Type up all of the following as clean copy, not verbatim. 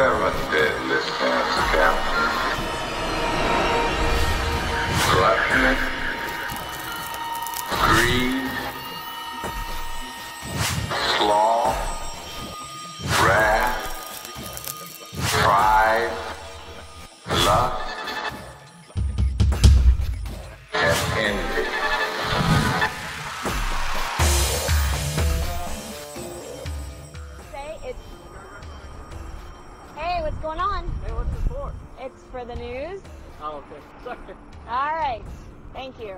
7 deadly sins, Captain. Gluttony, greed, sloth, wrath, pride, lust, and envy. Hey, what's going on? Hey, what's this for? It's for the news. Oh, okay. Sorry. All right. Thank you.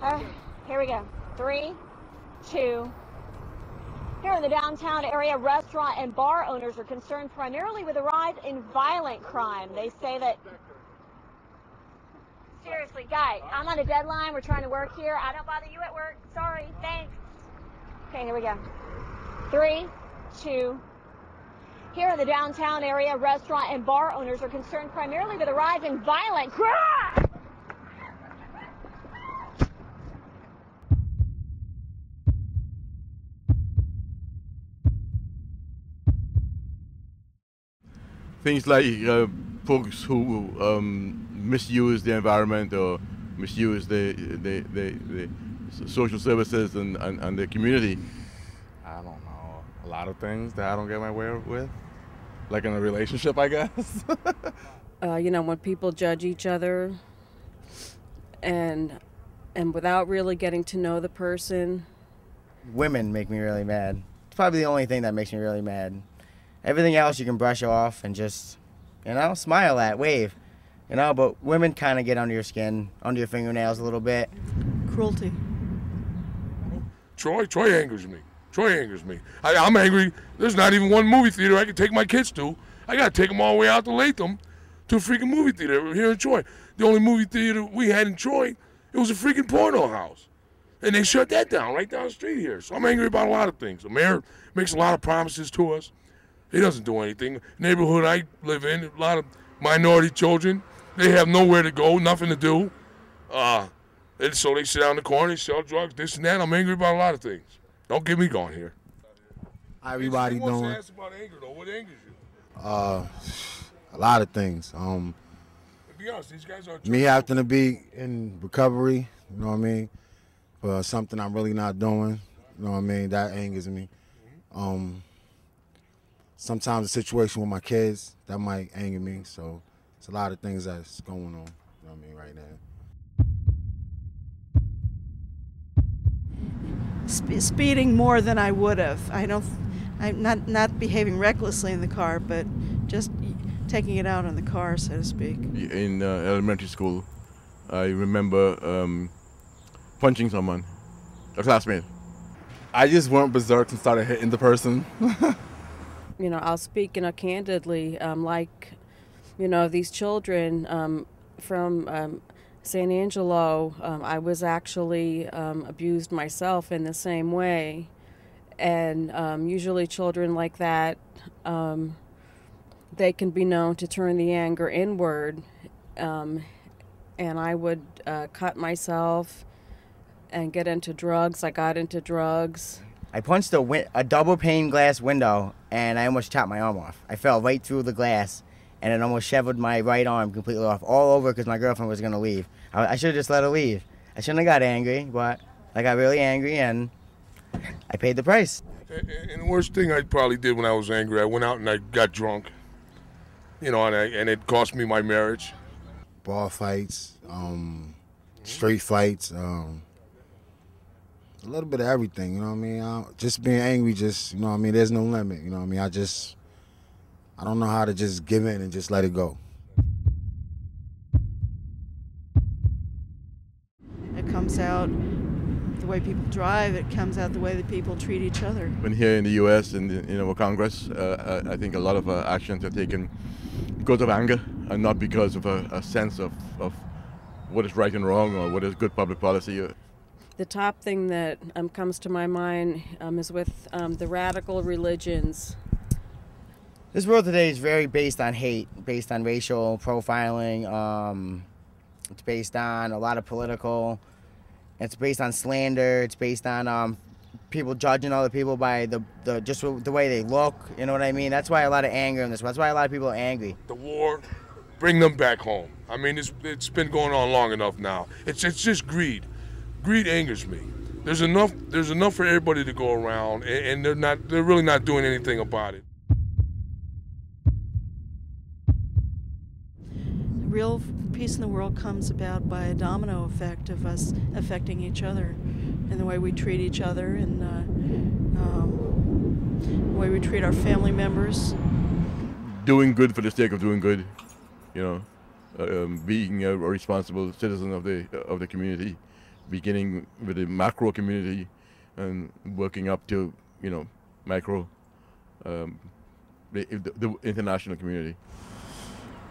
All right, here we go. 3, 2. Here in the downtown area, restaurant and bar owners are concerned primarily with a rise in violent crime. They say that... Seriously, guy, I'm on a deadline. We're trying to work here. I don't bother you at work. Sorry. Thanks. Okay, here we go. 3, 2. Here in the downtown area, restaurant and bar owners are concerned primarily with a rise in violent crime. Things like folks who misuse the environment or misuse the social services and the community. I don't know. A lot of things that I don't get my way with. Like in a relationship, I guess. You know, when people judge each other and without really getting to know the person. Women make me really mad. It's probably the only thing that makes me really mad. Everything else you can brush off and just, you know, smile at, wave. You know, but women kind of get under your skin, under your fingernails a little bit. Cruelty. Troy angers me. Troy angers me. I'm angry. There's not even one movie theater I can take my kids to. I got to take them all the way out to Latham to a freaking movie theater here in Troy. The only movie theater we had in Troy, it was a freaking porno house. And they shut that down right down the street here. So I'm angry about a lot of things. The mayor makes a lot of promises to us. He doesn't do anything. Neighborhood I live in, a lot of minority children, they have nowhere to go, nothing to do. And so they sit down in the corner, they sell drugs, this and that. I'm angry about a lot of things. Don't get me going here. How everybody doing? To ask about anger, though. What angers you? A lot of things. To be honest, these guys are Me having to be in recovery, you know what I mean, for something I'm really not doing, you know what I mean, that angers me. Sometimes the situation with my kids, that might anger me, so it's a lot of things that's going on, you know what I mean, right now. Speeding more than I would have. I'm not behaving recklessly in the car, but just taking it out on the car, so to speak. In elementary school, I remember punching someone, a classmate. I just went berserk and started hitting the person. You know, I'll speak, you know, candidly, like, you know, these children from San Angelo, I was actually abused myself in the same way. And usually children like that, they can be known to turn the anger inward. And I would cut myself and get into drugs. I got into drugs. I punched a double pane glass window and I almost chopped my arm off. I fell right through the glass and it almost severed my right arm completely off, all over because my girlfriend was going to leave. I should have just let her leave. I shouldn't have got angry, but I got really angry and I paid the price. And the worst thing I probably did when I was angry, I went out and I got drunk, you know, and it cost me my marriage. Bar fights, street fights, a little bit of everything, you know what I mean? Just being angry, just, you know what I mean, there's no limit, you know what I mean? I don't know how to just give in and just let it go. It comes out the way people drive, it comes out the way that people treat each other. When here in the U.S. and in our Congress, I think a lot of actions are taken because of anger and not because of a sense of what is right and wrong or what is good public policy. The top thing that comes to my mind is with the radical religions. This world today is very based on hate, based on racial profiling. It's based on a lot of political. It's based on slander. It's based on people judging other people by the just the way they look. You know what I mean? That's why a lot of anger in this. That's why a lot of people are angry. The war, bring them back home. I mean, it's been going on long enough now. It's just greed. Greed angers me. There's enough for everybody to go around, and they're really not doing anything about it. Real peace in the world comes about by a domino effect of us affecting each other and the way we treat each other and the way we treat our family members. Doing good for the sake of doing good, you know, being a responsible citizen of the community, beginning with the macro community and working up to, you know, micro, the international community.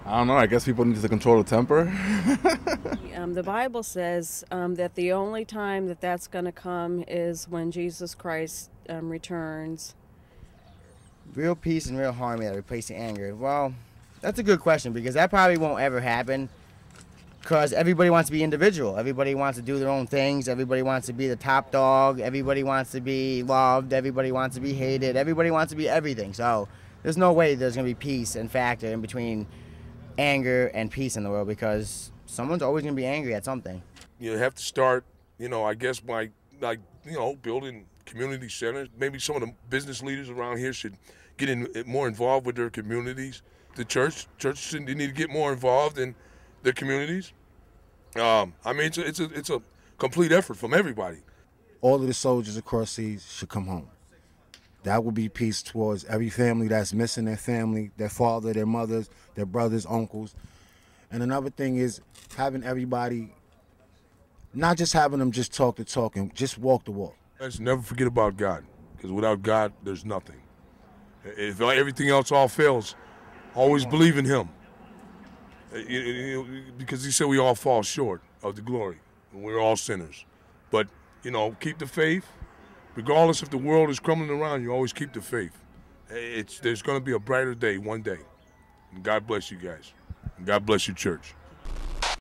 I don't know. I guess people need to control the temper. The Bible says that the only time that that's going to come is when Jesus Christ returns. Real peace and real harmony that replaces anger. Well, that's a good question because that probably won't ever happen because everybody wants to be individual. Everybody wants to do their own things. Everybody wants to be the top dog. Everybody wants to be loved. Everybody wants to be hated. Everybody wants to be everything. So there's no way there's going to be peace and factor in between anger and peace in the world because someone's always going to be angry at something. You have to start, you know, I guess by, like, you know, building community centers. Maybe some of the business leaders around here should get more involved with their communities. The church need to get more involved in their communities. I mean, it's a complete effort from everybody. All of the soldiers across seas should come home. That would be peace towards every family that's missing their family, their father, their mothers, their brothers, uncles. And another thing is having everybody, not just having them just talk the talk and just walk the walk. Let's never forget about God, because without God, there's nothing. If everything else all fails, always believe in Him. Because He said we all fall short of the glory, and we're all sinners. But, you know, keep the faith. Regardless if the world is crumbling around you, always keep the faith. There's going to be a brighter day one day. And God bless you guys. And God bless your church.